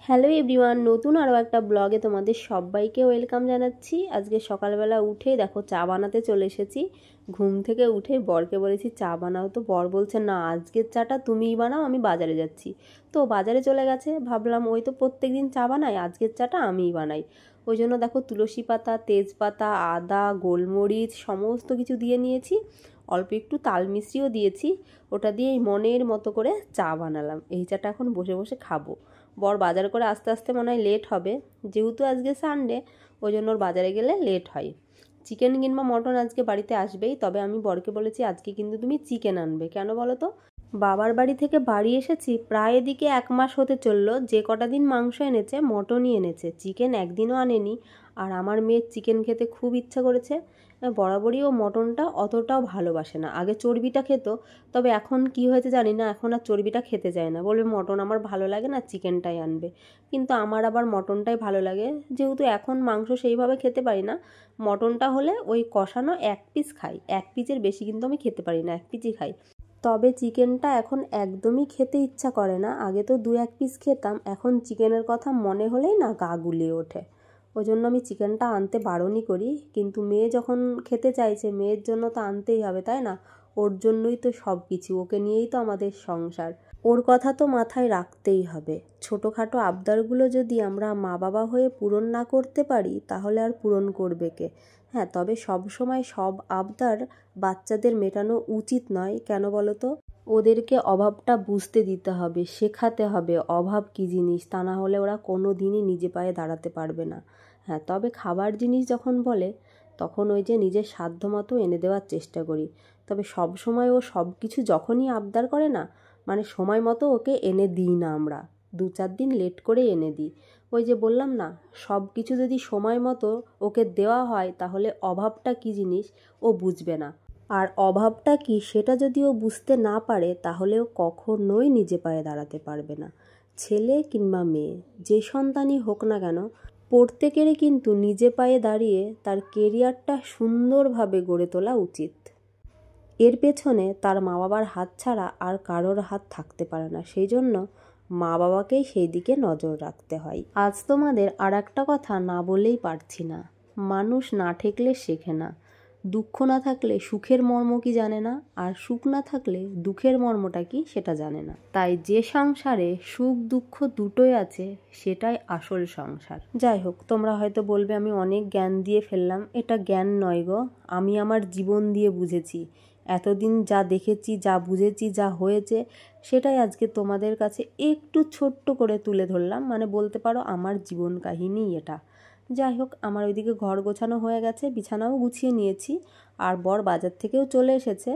Hello everyone, নতুন আরও একটা ব্লগে তোমাদের সবাইকে ওয়েলকাম জানাচ্ছি। আজকে সকালবেলা উঠেই দেখো চা বানাতে চলে এসেছি। ঘুম থেকে উঠে বরকে বলেছি চা বানাও, তো বর বলছে না আজকের চাটা তুমিই বানাও, আমি বাজারে যাচ্ছি। তো বাজারে চলে গেছে, ভাবলাম ওই তো প্রত্যেক দিন চা বানাই, আজকের চাটা আমিই বানাই। ওই জন্য দেখো তুলসী পাতা, তেজপাতা, আদা, গোলমরিচ সমস্ত কিছু দিয়ে নিয়েছি, অল্প একটু তাল মিশ্রিও দিয়েছি। ওটা দিয়ে এই মনের মতো করে চা বানালাম। এই চাটা এখন বসে বসে খাবো। বর বাজার করে আস্তে আস্তে মনে হয় লেট হবে, যেহেতু আজকে সানডে ওই জন্য ওর বাজারে গেলে লেট হয়। চিকেন কিংবা মটন আজকে বাড়িতে আসবেই, তবে আমি বরকে বলেছি আজকে কিন্তু তুমি চিকেন আনবে। কেন বলো তো? বাবার বাড়ি থেকে বাড়ি এসেছি প্রায় এদিকে 1 মাস হতে চললো। যে কটা দিন মাংস এনেছে মটনই এনেছে, চিকেন একদিনও আনেনি। আর আমার মেয়ের চিকেন খেতে খুব ইচ্ছা করেছে। বরাবরই ও মটনটা অতটাও ভালোবাসে না, আগে চর্বিটা খেত, তবে এখন কি হয়েছে জানি না, এখন আর চর্বিটা খেতে চায় না, বলবে মটন আমার ভালো লাগে না, চিকেনটাই আনবে। কিন্তু আমার আবার মটনটাই ভালো লাগে, যেহেতু এখন মাংস সেইভাবে খেতে পারি না। মটনটা হলে ওই কষানো 1 পিস খাই, 1 পিসের বেশি কিন্তু আমি খেতে পারি না, 1 পিসই খাই। তবে চিকেনটা এখন একদমই খেতে ইচ্ছা করে না, আগে তো 2-1 পিস খেতাম, এখন চিকেনের কথা মনে হলেই না গা গুলিয়ে ওঠে। ওই জন্য আমি চিকেনটা আনতে বারণই করি, কিন্তু মেয়ে যখন খেতে চাইছে মেয়ের জন্য তো আনতেই হবে, তাই না? ওর জন্যই তো সব কিছু, ওকে নিয়েই তো আমাদের সংসার, ওর কথা তো মাথায় রাখতেই হবে। ছোটোখাটো আবদারগুলো যদি আমরা মা বাবা হয়ে পূরণ না করতে পারি তাহলে আর পূরণ করবে কে? হ্যাঁ, তবে সব সময় সব আবদার বাচ্চাদের মেটানো উচিত নয়। কেন বলো তো? ওদেরকে অভাবটা বুঝতে দিতে হবে, শেখাতে হবে অভাব কী জিনিস, তা না হলে ওরা কোনো দিনই নিজে পায়ে দাঁড়াতে পারবে না। হ্যাঁ, তবে খাবার জিনিস যখন বলে তখন ওই যে নিজের সাধ্যমতো এনে দেওয়ার চেষ্টা করি। তবে সব সময় ও সব কিছু যখনই আবদার করে না, মানে সময় মতো ওকে এনে দিই না আমরা, 2-4 দিন লেট করে এনে দিই। ওই যে বললাম না, সব কিছু যদি সময় মতো ওকে দেওয়া হয় তাহলে অভাবটা কী জিনিস ও বুঝবে না। আর অভাবটা কি সেটা যদি ও বুঝতে না পারে তাহলে ও কখনোই নিজে পায়ে দাঁড়াতে পারবে না। ছেলে কিংবা মেয়ে যে সন্তানই হোক না কেন, প্রত্যেকেরই কিন্তু নিজে পায়ে দাঁড়িয়ে তার কেরিয়ারটা সুন্দরভাবে গড়ে তোলা উচিত। এর পেছনে তার মা বাবার হাত ছাড়া আর কারোর হাত থাকতে পারে না, সেই জন্য মা বাবাকেই সেই দিকে নজর রাখতে হয়। আজ তোমাদের আর একটা কথা না বলেই পারছি না, মানুষ না ঠেকলে শেখে না। দুঃখ না থাকলে সুখের মর্ম কি জানে না, আর সুখ না থাকলে দুঃখের মর্মটা কি সেটা জানে না। তাই যে সংসারে সুখ দুঃখ দুটোই আছে সেটাই আসল সংসার। যাই হোক, তোমরা হয়তো বলবে আমি অনেক জ্ঞান দিয়ে ফেললাম, এটা জ্ঞান নয় গো, আমি আমার জীবন দিয়ে বুঝেছি। এতদিন যা দেখেছি, যা বুঝেছি, যা হয়েছে সেটাই আজকে তোমাদের কাছে একটু ছোট্ট করে তুলে ধরলাম, মানে বলতে পারো আমার জীবন কাহিনী এটা। যাই হোক, আমার ওইদিকে ঘর গোছানো হয়ে গেছে, বিছানাও গুছিয়ে নিয়েছি, আর বর বাজার থেকেও চলে এসেছে।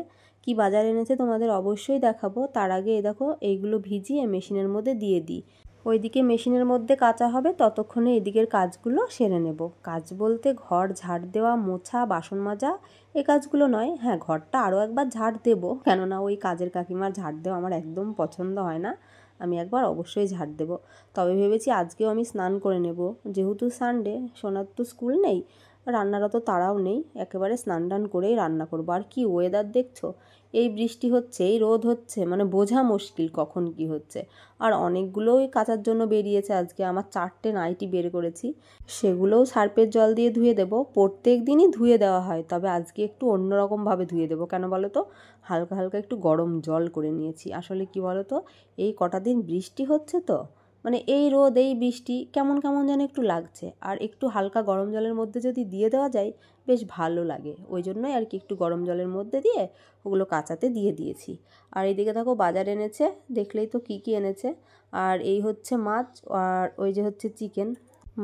কি বাজার এনেছে তোমাদের অবশ্যই দেখাবো, তার আগে এই দেখো এইগুলো ভিজিয়ে মেশিনের মধ্যে দিয়ে দিই। ওইদিকে মেশিনের মধ্যে কাচা হবে, ততক্ষণে এদিকের কাজগুলো সেরে নেব। কাজ বলতে ঘর ঝাড় দেওয়া, মোছা, বাসন মাজা, এই কাজগুলো নয়। হ্যাঁ, ঘরটা আরও একবার ঝাড় দেবো, কেননা ওই কাজের কাকিমার ঝাড় দেওয়া আমার একদম পছন্দ হয় না, আমি একবার অবশ্যই ঝাড় দেবো। তবে ভেবেছি আজকেও আমি স্নান করে নেব, যেহেতু সানডে, সোনার তো স্কুল নেই, রান্নারও তো তাড়াও নেই, একেবারে স্নান টান করেই রান্না করবো। আর কি ওয়েদার দেখছো, এই বৃষ্টি হচ্ছে, এই রোদ হচ্ছে, মানে বোঝা মুশকিল কখন কি হচ্ছে। আর অনেকগুলোই কাচার জন্য বেরিয়েছে, আজকে আমার 4টে নাইটি বের করেছি, সেগুলোও সার্ফের জল দিয়ে ধুয়ে দেবো। প্রত্যেক দিনই ধুয়ে দেওয়া হয়, তবে আজকে একটু অন্যরকমভাবে ধুয়ে দেবো। কেন বলো তো? হালকা হালকা একটু গরম জল করে নিয়েছি। আসলে কি বলো তো, এই কটা দিন বৃষ্টি হচ্ছে তো, মানে এই রোদ এই বৃষ্টি কেমন কেমন যেন একটু লাগছে, আর একটু হালকা গরম জলের মধ্যে যদি দিয়ে দেওয়া যায় বেশ ভালো লাগে। ওই জন্যই আর কি একটু গরম জলের মধ্যে দিয়ে ওগুলো কাচাতে দিয়ে দিয়েছি। আর এইদিকে দেখো বাজার এনেছে, দেখলেই তো কী কী এনেছে। আর এই হচ্ছে মাছ, আর ওই যে হচ্ছে চিকেন।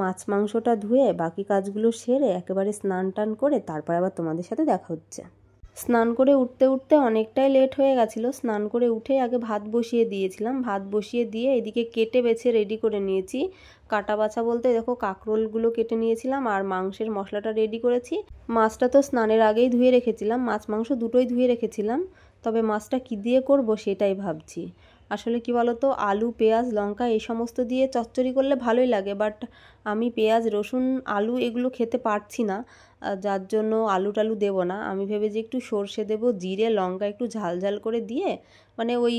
মাছ মাংসটা ধুয়ে বাকি কাজগুলো সেরে একেবারে স্নান টান করে তারপর আবার তোমাদের সাথে দেখা হচ্ছে। স্নান করে উঠতে উঠতে অনেকটাই লেট হয়ে গেছিলো, স্নান করে উঠে আগে ভাত বসিয়ে দিয়েছিলাম, ভাত বসিয়ে দিয়ে এদিকে কেটে বেছে রেডি করে নিয়েছি। কাটা বাছা বলতে দেখো কাঁকরোলগুলো কেটে নিয়েছিলাম, আর মাংসের মশলাটা রেডি করেছি। মাছটা তো স্নানের আগেই ধুয়ে রেখেছিলাম, মাছ মাংস দুটোই ধুয়ে রেখেছিলাম, তবে মাছটা কী দিয়ে করব সেটাই ভাবছি। আসলে কি বলো তো, আলু পেঁয়াজ লঙ্কা এই সমস্ত দিয়ে চচ্চড়ি করলে ভালোই লাগে, বাট আমি পেঁয়াজ রসুন আলু এগুলো খেতে পারছি না। যার জন্য আলু টালু দেবো না। আমি ভেবেছি একটু সর্ষে দেবো, জিরে লঙ্কা একটু ঝাল ঝাল করে দিয়ে, মানে ওই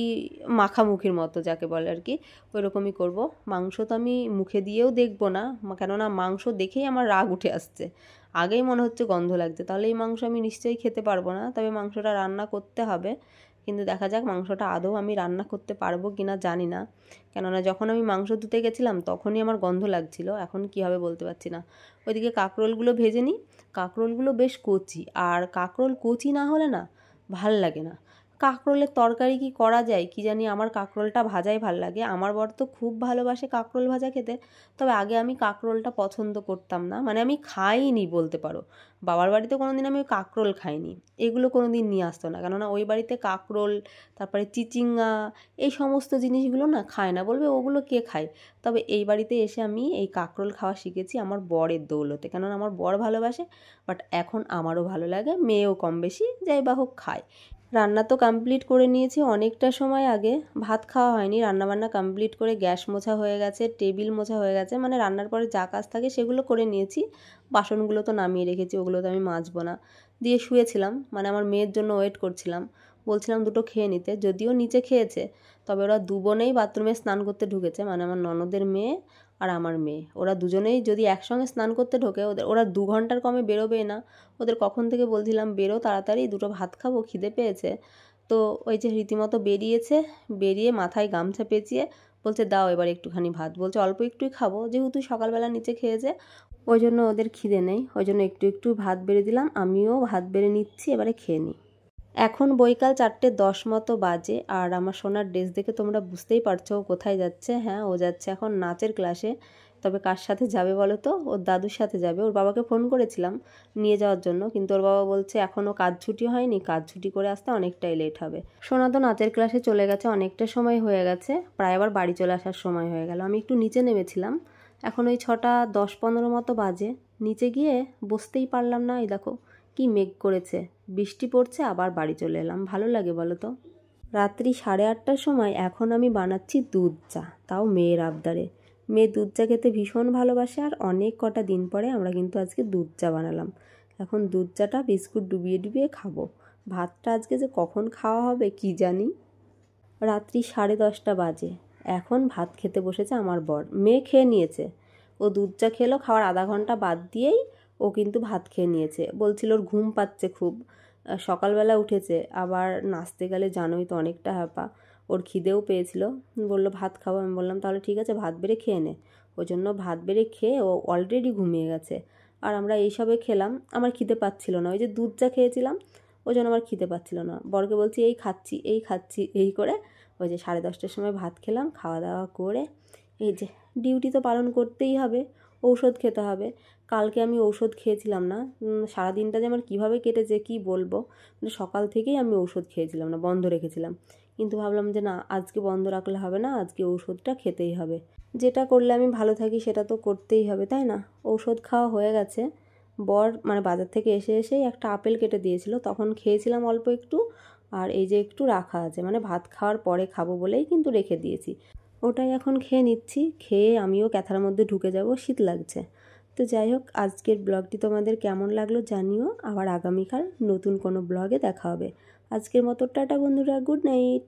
মাখামুখির মতো যাকে বলে আর কি, ওই রকমই করবো। মাংস তো আমি মুখে দিয়েও দেখবো না, কেননা মাংস দেখেই আমার রাগ উঠে আসছে, আগেই মনে হচ্ছে গন্ধ লাগছে, তাহলে এই মাংস আমি নিশ্চয়ই খেতে পারবো না। তবে মাংসটা রান্না করতে হবে, কিন্তু দেখা যাক মাংসটা আদৌ আমি রান্না করতে পারবো কি না জানি না। কেননা যখন আমি মাংস ধুতে গেছিলাম তখনই আমার গন্ধ লাগছিল, এখন কী হবে বলতে পারছি না। ওইদিকে কাঁকরোলগুলো ভেজে নিই। কাঁকরোলগুলো বেশ কচি, আর কাঁকরোল কচি না হলে না ভাল লাগে না। কাঁকরোলের তরকারি কি করা যায় কি জানি, আমার কাঁকরোলটা ভাজাই ভাল লাগে। আমার বর তো খুব ভালোবাসে কাঁকরোল ভাজা খেতে, তবে আগে আমি কাঁকরোলটা পছন্দ করতাম না, মানে আমি খাইনি বলতে পারো। বাবার বাড়িতে কোনো দিন আমি কাঁকরোল খাইনি, এগুলো কোনো দিন নিয়ে আসতো না, কেননা ওই বাড়িতে কাঁকরোল, তারপরে চিচিঙ্গা, এই সমস্ত জিনিসগুলো না খায় না, বলবে ওগুলো কে খায়। তবে এই বাড়িতে এসে আমি এই কাঁকরোল খাওয়া শিখেছি আমার বরের দৌলতে, কেননা আমার বর ভালোবাসে, বাট এখন আমারও ভালো লাগে, মেয়েও কম বেশি যাই বা হোক খায়। রান্না তো কমপ্লিট করে নিয়েছি অনেকটা সময় আগে, ভাত খাওয়া হয়নি, রান্নাবান্না কমপ্লিট করে গ্যাস মোছা হয়ে গেছে, টেবিল মোছা হয়ে গেছে, মানে রান্নার পরে যা কাজ থাকে সেগুলো করে নিয়েছি। বাসনগুলো তো নামিয়ে রেখেছি, ওগুলো তো আমি মাজবো না। দিয়ে শুয়েছিলাম, মানে আমার মেয়ের জন্য ওয়েট করছিলাম, বলছিলাম দুটো খেয়ে নিতে, যদিও নিচে খেয়েছে, তবে ওরা দু বোনেই বাথরুমে স্নান করতে ঢুকেছে, মানে আমার ননদের মেয়ে আর আমার মেয়ে, ওরা দুজনেই যদি একসঙ্গে স্নান করতে ঢোকে, ওরা 2 ঘন্টার কমে বেরোবে না। ওদের কখন থেকে বলছিলাম বেরো তাড়াতাড়ি, দুটো ভাত খাবো, খিদে পেয়েছে। তো ওই যে রীতিমতো বেরিয়েছে, বেরিয়ে মাথায় গামছা পেঁচিয়ে বলছে দাও এবার একটুখানি ভাত, বলছে অল্প একটুই খাবো, যেহেতু সকালবেলা নিচে খেয়েছে ওই জন্য ওদের খিদে নেই, ওই জন্য একটু একটু ভাত বেড়ে দিলাম, আমিও ভাত বেড়ে নিচ্ছি, এবারে খেয়ে নিই। এখন বৈকাল 4:10 মতো বাজে, আর আমার সোনার ড্রেস দেখে তোমরা বুঝতেই পারছো ও কোথায় যাচ্ছে। হ্যাঁ, ও যাচ্ছে এখন নাচের ক্লাসে। তবে কার সাথে যাবে বলো তো? ওর দাদুর সাথে যাবে। ওর বাবাকে ফোন করেছিলাম নিয়ে যাওয়ার জন্য, কিন্তু ওর বাবা বলছে এখনও কাজ ছুটি হয়নি, কাজ ছুটি করে আসতে অনেকটাই লেট হবে। সোনা তো নাচের ক্লাসে চলে গেছে, অনেকটা সময় হয়ে গেছে, প্রায় আবার বাড়ি চলে আসার সময় হয়ে গেল। আমি একটু নিচে নেমেছিলাম, এখন ওই 6:10-15 মতো বাজে। নিচে গিয়ে বসতেই পারলাম না, এই দেখো কি মেঘ করেছে, বৃষ্টি পড়ছে, আবার বাড়ি চলে এলাম। ভালো লাগে বলো তো? রাত্রি 8:30টার সময় এখন আমি বানাচ্ছি দুধ চা, তাও মেয়ের আবদারে। মেয়ে দুধ চা খেতে ভীষণ ভালোবাসে, আর অনেক কটা দিন পরে আমরা কিন্তু আজকে দুধ চা বানালাম। এখন দুধ চাটা বিস্কুট ডুবিয়ে ডুবিয়ে খাবো। ভাতটা আজকে যে কখন খাওয়া হবে কি জানি। রাত্রি 10:30 বাজে, এখন ভাত খেতে বসেছে আমার বর। মেয়ে খেয়ে নিয়েছে, ও দুধ চা খেলো, খাওয়ার আধা ঘন্টা বাদ দিয়েই ও কিন্তু ভাত খেয়ে নিয়েছে। বলছিল ওর ঘুম পাচ্ছে খুব, সকালবেলা উঠেছে, আবার নাচতে গেলে জানোই তো অনেকটা হ্যাপা, ওর খিদেও পেয়েছিল, বললো ভাত খাবো। আমি বললাম তাহলে ঠিক আছে ভাত বেড়ে খেয়ে নে। ওই জন্য ভাত বেড়ে খেয়ে ও অলরেডি ঘুমিয়ে গেছে। আর আমরা এইসবে খেলাম, আমার খিদে পাচ্ছিল না, ওই যে দুধ চা খেয়েছিলাম ওই জন্য আমার খিদে পাচ্ছিল না। বরকে বলছি এই খাচ্ছি এই খাচ্ছি, এই করে ওই যে 10:30টার সময় ভাত খেলাম, খাওয়া দাওয়া করে এই যে ডিউটি তো পালন করতেই হবে, ঔষধ খেতে হবে। কালকে আমি ঔষধ খেয়েছিলাম না, সারাদিনটা যে আমার কীভাবে কেটেছে কি বলবো, মানে সকাল থেকেই আমি ঔষধ খেয়েছিলাম না, বন্ধ রেখেছিলাম, কিন্তু ভাবলাম যে না আজকে বন্ধ রাখলে হবে না, আজকে ঔষধটা খেতেই হবে। যেটা করলে আমি ভালো থাকি সেটা তো করতেই হবে, তাই না? ঔষধ খাওয়া হয়ে গেছে। বর মানে বাজার থেকে এসে এসেই একটা আপেল কেটে দিয়েছিল, তখন খেয়েছিলাম অল্প একটু, আর এই যে একটু রাখা আছে, মানে ভাত খাওয়ার পরে খাবো বলেই কিন্তু রেখে দিয়েছি, ওটাই এখন খেয়ে নিচ্ছি। খেয়ে আমিও ক্যাথার মধ্যে ঢুকে যাব, শীত লাগছে। তো যাই হোক, আজকের ব্লগটি তোমাদের কেমন লাগলো জানিও, আবার আগামীকাল নতুন কোনো ব্লগে দেখা হবে। আজকের মতো টাটা বন্ধুরা, গুড নাইট।